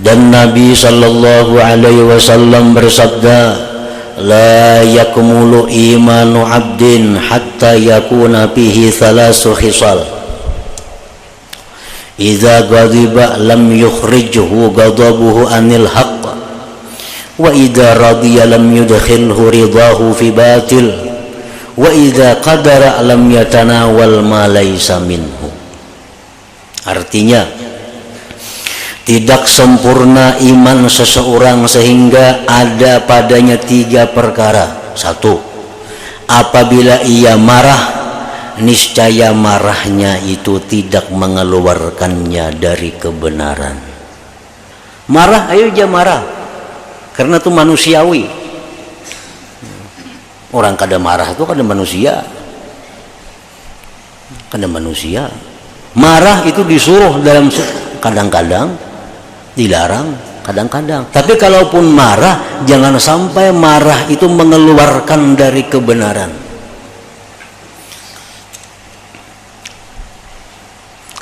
Dan Nabi sallallahu alaihi wasallam bersabda, la yakmulu imanu abdin hatta yakuna fihi thalasu khisal. Idza ghadiba lam yukhrijhu ghadabuhu anil haqq, wa idza radiya lam yudkhilhu ridahu fi batil, wa idza qadara lam yatanawal ma laysa minhu. Artinya, tidak sempurna iman seseorang sehingga ada padanya 3 perkara. 1. Apabila ia marah, niscaya marahnya itu tidak mengeluarkannya dari kebenaran. Marah, ayo aja marah, karena itu manusiawi. Orang kada marah itu kada manusia, kada manusia. Marah itu disuruh dalam, kadang-kadang dilarang, kadang-kadang. Tapi kalaupun marah, jangan sampai marah itu mengeluarkan dari kebenaran.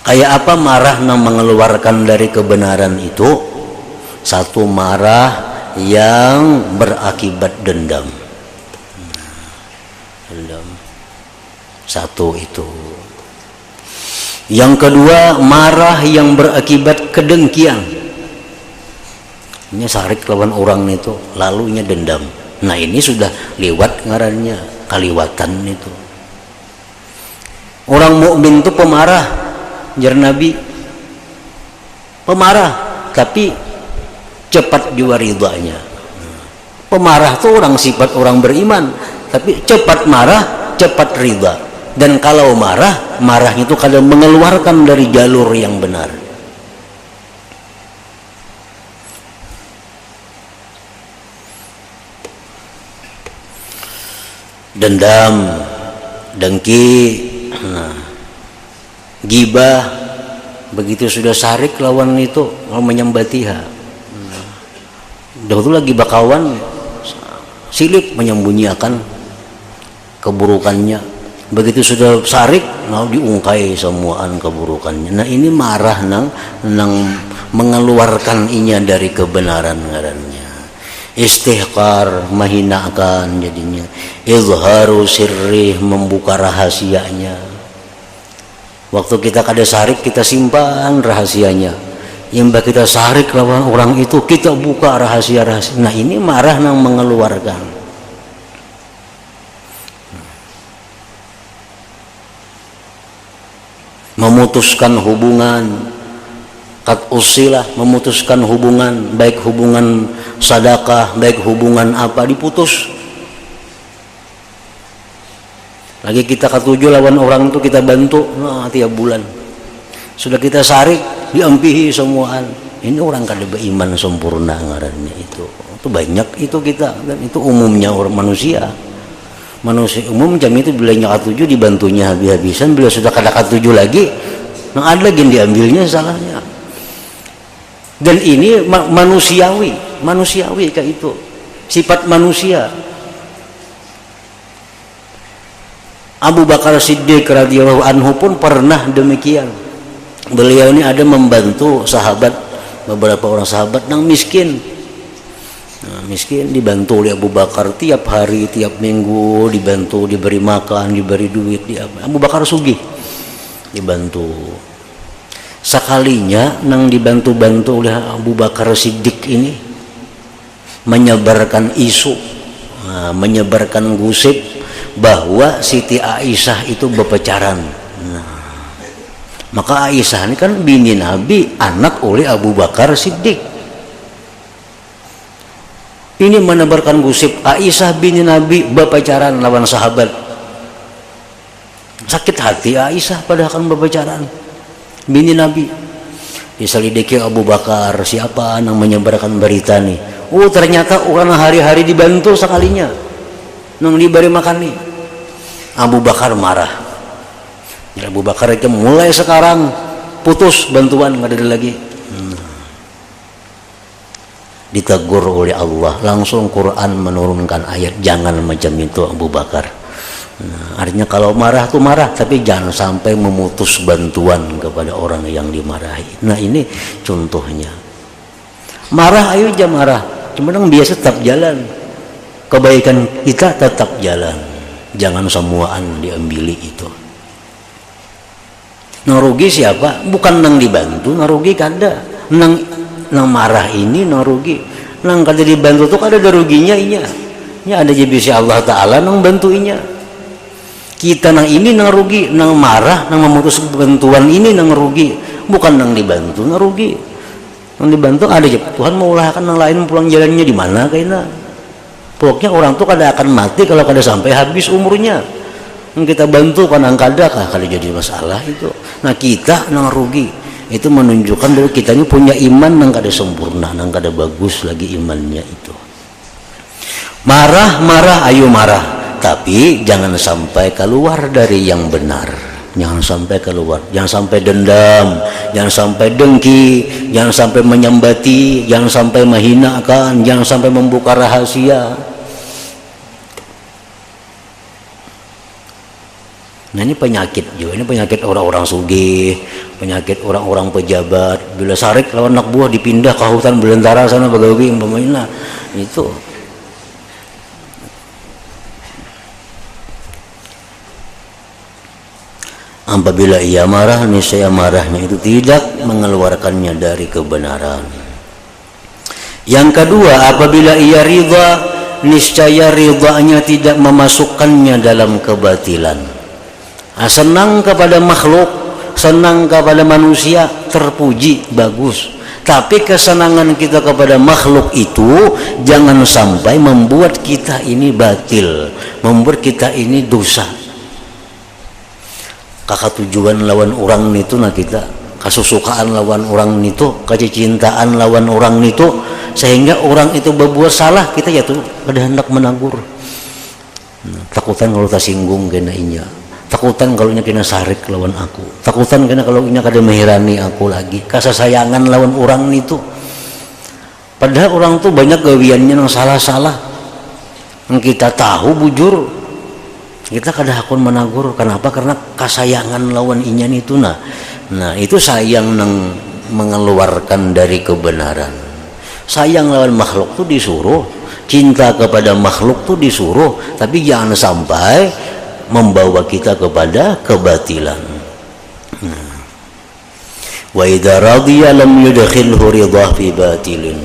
Kayak apa marah yang mengeluarkan dari kebenaran itu? 1, marah yang berakibat dendam. Dendam. 1 itu. Yang kedua, marah yang berakibat kedengkian. Ini sarik lawan orang itu, lalunya dendam. Nah ini sudah lewat ngarannya, kaliwatan itu. Orang mukmin itu pemarah, jar Nabi. Pemarah, tapi cepat juga ridhanya. Pemarah itu orang sifat orang beriman, tapi cepat marah, cepat ridha. Dan kalau marah, marahnya itu kadang mengeluarkan dari jalur yang benar. Dendam, dengki, gibah, begitu sudah sarik lawan itu menyembatiha. Dahulu lagi bakawan, silik menyembunyikan keburukannya. Begitu sudah sarik, diungkai semuaan keburukannya. Nah ini marah nang mengeluarkan inya dari kebenaran ngarannya. Istihqar, menghinakan jadinya. Izharu sirrih, membuka rahasianya. Waktu kita kada sarik, kita simpan rahasianya. Yang kita sarik lawan orang itu, kita buka rahasia-rahasia. Nah ini marah nang mengeluarkan. Memutuskan hubungan, kat usilah, memutuskan hubungan, baik hubungan sedekah, baik hubungan apa, diputus. Lagi kita ketujuh lawan orang itu, kita bantu, tiap bulan sudah kita sarik, diampihi semuaan. Ini orang kada beriman sempurna ngarannya itu banyak itu kita, dan itu umumnya orang manusia umum jam itu. Bila ketujuh dibantunya habis-habisan, bila sudah kada ketujuh lagi, ada lagi yang diambilnya salahnya. Dan ini manusiawi kayak itu, sifat manusia. Abu Bakar Siddiq radhiyallahu anhu pun pernah demikian. Beliau ini ada membantu sahabat, beberapa orang sahabat yang miskin. Miskin dibantu oleh Abu Bakar tiap hari, tiap minggu dibantu, diberi makan, diberi duit. Abu Bakar sugih, dibantu. Sekalinya nang dibantu-bantu oleh Abu Bakar Siddiq ini menyebarkan isu, menyebarkan gosip bahwa Siti Aisyah itu berpacaran. Maka Aisyah ini kan bini Nabi, anak oleh Abu Bakar Siddiq. Ini menebarkan gosip Aisyah bini Nabi berpacaran lawan sahabat. Sakit hati Aisyah padahal kan berpacaran bini Nabi. Diselidiki Abu Bakar, siapa yang menyebarkan berita nih? Oh ternyata orang hari-hari dibantu sekalinya nang diberi makan nih. Abu Bakar marah. Abu Bakar itu mulai sekarang putus bantuan, nggak ada lagi. Ditegur oleh Allah, langsung Quran menurunkan ayat jangan macam itu Abu Bakar. Artinya kalau marah tuh marah, tapi jangan sampai memutus bantuan kepada orang yang dimarahi. Nah ini contohnya. Marah ayo aja marah, cuman biasa tetap jalan, kebaikan kita tetap jalan, jangan semuaan diambili itu. Nang rugi siapa? Bukan nang dibantu, nang rugi kada. Nang marah ini nang rugi, nang kada dibantu tuh kada ada ruginya inya. Nya ada jebisi Allah Taala nang bantuinya. Kita nang ini nang rugi, nang marah, nang memutus bantuan ini nang rugi, bukan nang dibantu nang rugi. Nang dibantu ada aja Tuhan mau ulahkan nang lain pulang jalannya di mana kayaknya. Pokoknya orang tuh kada akan mati kalau kada sampai habis umurnya. Kita bantu kan nang kada jadi masalah itu. Nah kita nang rugi itu menunjukkan bahwa kita ini punya iman nang kada sempurna, nang kada bagus lagi imannya itu. Marah ayo marah, tapi jangan sampai keluar dari yang benar. Jangan sampai keluar, jangan sampai dendam, jangan sampai dengki, jangan sampai menyambati, jangan sampai menghinakan, jangan sampai membuka rahasia. Nah ini penyakit juga, ini penyakit orang-orang sugih, penyakit orang-orang pejabat. Bila sarik lawan anak buah dipindah ke hutan belantara sana bagawi umpamanya, itu. Apabila ia marah, niscaya marahnya itu tidak mengeluarkannya dari kebenaran. Yang kedua, apabila ia ridha, niscaya ridhanya tidak memasukkannya dalam kebatilan. Senang kepada makhluk, senang kepada manusia, terpuji, bagus. Tapi kesenangan kita kepada makhluk itu jangan sampai membuat kita ini batil, membuat kita ini dosa. Kakak tujuan lawan orang itu nah kita kasusukaan lawan orang itu, kecintaan lawan orang itu, sehingga orang itu berbuat salah kita ya tuh kada hendak menegur. Takutan kalau tak singgung kena inya, takutan kalau nya kena sarik lawan aku, takutan kena kalau nya kada mehirani aku lagi, kasasayangan lawan orang itu. Padahal orang tuh banyak gawiannya yang salah-salah, yang kita tahu bujur. Kita kada hakun menagur, kenapa? Karena kasayangan lawan inyan itu nah itu sayang nang mengeluarkan dari kebenaran. Sayang lawan makhluk tuh disuruh, cinta kepada makhluk tuh disuruh, tapi jangan sampai membawa kita kepada kebatilan. Wa idza radiya lam yudkhilhu ridha fi batilin.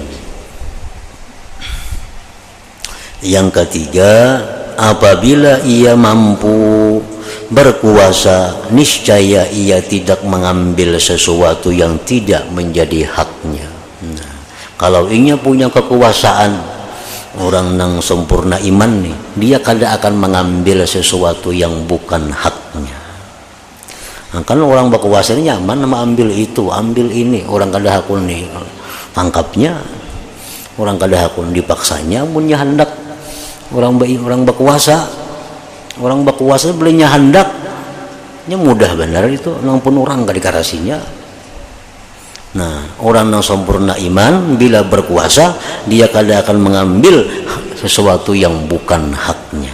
Yang ketiga, apabila ia mampu berkuasa, niscaya ia tidak mengambil sesuatu yang tidak menjadi haknya. Nah, kalau ia punya kekuasaan, orang yang sempurna iman nih, dia kada akan mengambil sesuatu yang bukan haknya. Nah, kan orang berkuasa ini nyaman nama ambil itu, ambil ini, orang kada hakun nih tangkapnya, orang kada hakun dipaksanya, punya hendak. Orang berkuasa belinya hendaknya mudah benar itu, nampun orang gak dikarasinya. Nah, orang yang sempurna iman bila berkuasa dia kada akan mengambil sesuatu yang bukan haknya.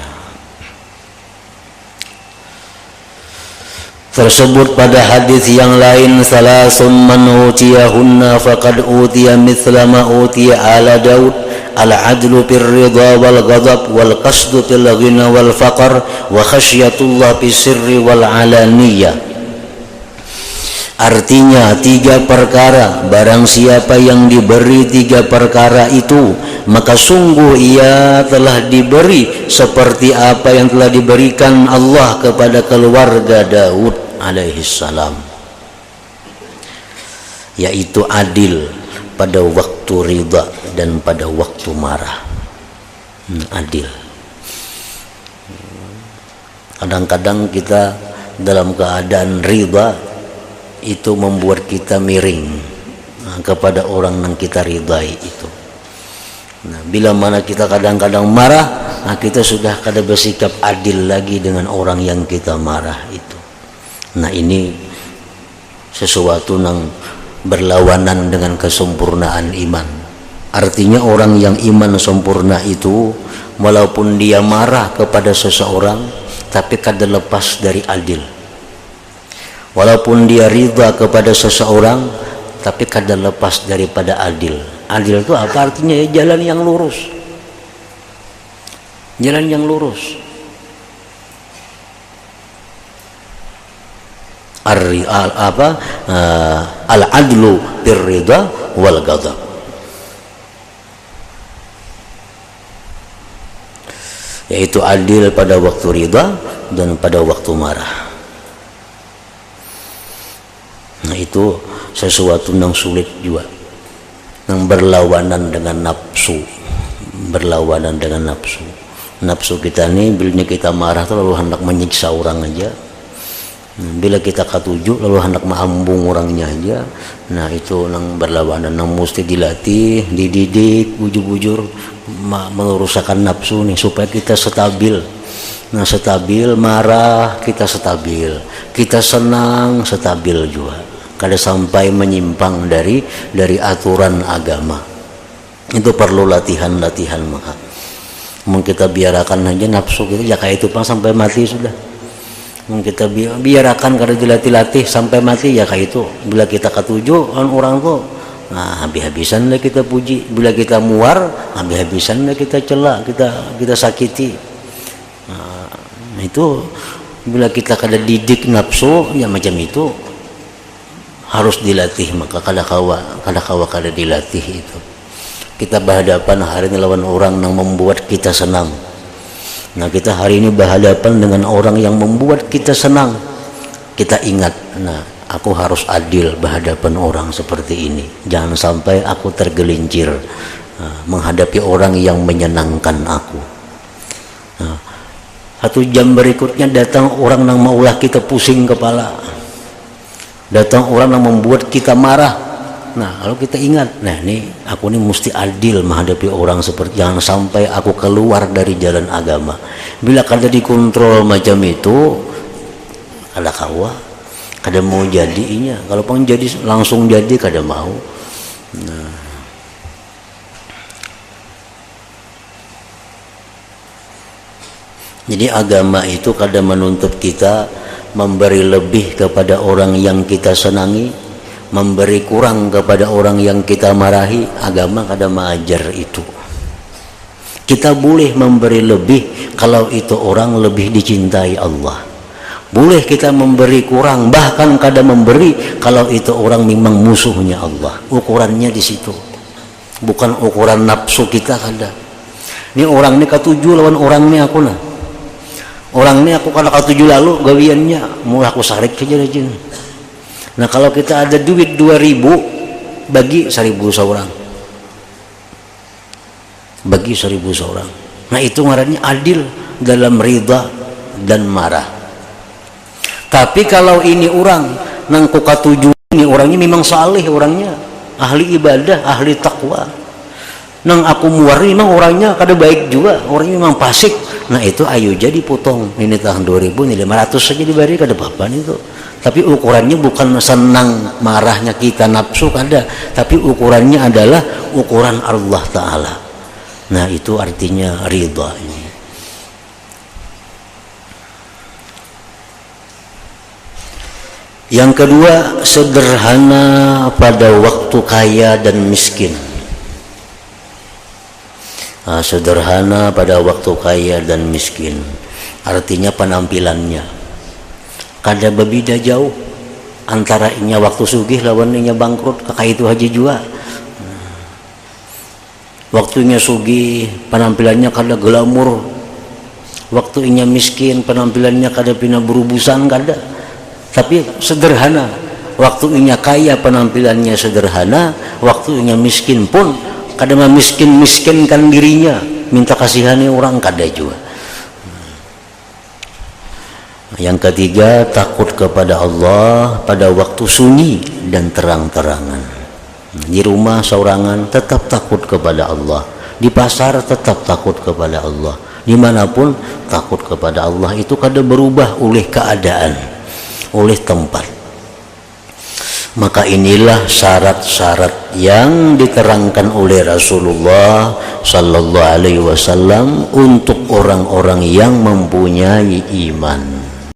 Tersebut pada hadis yang lain, salasun man utiyahunna faqad utiya mithla ma utiya ala Daud, al-adlu fil ridha wal ghadab wal qasdu fil ghina wal faqr wa khasyatullah fis sirri wal alaniyah. Artinya 3 perkara, barang siapa yang diberi 3 perkara itu, maka sungguh ia telah diberi seperti apa yang telah diberikan Allah kepada keluarga Daud alaihi salam, yaitu adil pada waktu ridha dan pada waktu marah. Adil. Kadang-kadang kita dalam keadaan ridha itu membuat kita miring kepada orang yang kita ridai itu. Nah, bila mana kita kadang-kadang marah, nah kita sudah kada bersikap adil lagi dengan orang yang kita marah itu. Nah, ini sesuatu yang berlawanan dengan kesempurnaan iman. Artinya orang yang iman sempurna itu walaupun dia marah kepada seseorang tapi kada lepas dari adil. Walaupun dia ridha kepada seseorang tapi kada lepas daripada adil. Adil itu apa artinya? Ya, jalan yang lurus, jalan yang lurus. Al-adlu birrida wal ghadab. Yaitu adil pada waktu ridha dan pada waktu marah. Nah, itu sesuatu yang sulit juga, yang berlawanan dengan nafsu, berlawanan dengan nafsu. Nafsu kita ini bila kita marah tuh lalu hendak menyiksa orang aja. Bila kita ketujuh lalu hendak mengambung orangnya aja. Nah, itu yang berlawanan, yang mesti dilatih, dididik, bujur-bujur meluruskan nafsu nih supaya kita stabil. Nah, stabil, marah kita stabil, kita senang stabil juga, kada sampai menyimpang dari aturan agama. Itu perlu latihan maka mungkin kita biarkan aja nafsu kita ya kayak itu sampai mati sudah. Kita biarkan kada dilatih-latih sampai mati ya kayak itu. Bila kita ketujuh orang tuh, nah habis-habisan lah kita puji. Bila kita muar, habis-habisan lah kita cela, kita sakiti. Nah, itu bila kita kada didik nafsu ya macam itu, harus dilatih. Maka kada kawa kada dilatih itu. Kita berhadapan hari ini lawan orang yang membuat kita senang. Nah, kita hari ini berhadapan dengan orang yang membuat kita senang. Kita ingat, nah aku harus adil berhadapan orang seperti ini. Jangan sampai aku tergelincir menghadapi orang yang menyenangkan aku. Nah, 1 jam berikutnya datang orang yang maulah kita pusing kepala, datang orang yang membuat kita marah. Nah, kalau kita ingat, nah ini aku ini mesti adil menghadapi orang seperti, jangan sampai aku keluar dari jalan agama. Bila kada dikontrol macam itu, kada kawa, kada mau jadinya. Kalau pun jadi langsung jadi kada mau. Nah, jadi agama itu kada menuntut kita memberi lebih kepada orang yang kita senangi, memberi kurang kepada orang yang kita marahi. Agama kada mengajar itu. Kita boleh memberi lebih kalau itu orang lebih dicintai Allah. Boleh kita memberi kurang, bahkan kada memberi kalau itu orang memang musuhnya Allah. Ukurannya di situ, bukan ukuran nafsu kita kada. Ini orang ini ketujuh lawan orang ini aku nah. Orang ini aku kada ketujuh lalu gawiannya, mulai aku sarik saja aja. Nah, kalau kita ada duit 2.000, bagi 1.000 seorang, bagi 1.000 seorang. Nah, itu ngarannya adil dalam ridha dan marah. Tapi kalau ini orang nang ku katuju ini orangnya memang saleh, orangnya ahli ibadah, ahli takwa, nang aku muar memang orangnya kada baik juga, orangnya memang fasik. Nah, itu ayo jadi potong ini tahun 2.000 ini 500 saja diberi, kada apa-apa itu. Tapi ukurannya bukan senang marahnya kita nafsu kada, tapi ukurannya adalah ukuran Allah Ta'ala. Nah, itu artinya ridha ini. Yang kedua, sederhana pada waktu kaya dan miskin. Nah, sederhana pada waktu kaya dan miskin artinya penampilannya kada berbeda jauh antara inya waktu sugih lawan inya bangkrut. Kakak itu haji juga. Waktunya sugih penampilannya kada glamur, waktu inya miskin penampilannya kada pina berubusan kada, tapi sederhana. Waktu inya kaya penampilannya sederhana, waktu inya miskin pun kada miskinkan dirinya, minta kasihani orang kada juga. Yang ketiga, takut kepada Allah pada waktu sunyi dan terang-terangan. Di rumah seorangan tetap takut kepada Allah, di pasar tetap takut kepada Allah, dimanapun takut kepada Allah. Itu kada berubah oleh keadaan, oleh tempat. Maka inilah syarat-syarat yang diterangkan oleh Rasulullah Sallallahu Alaihi Wasallam untuk orang-orang yang mempunyai iman.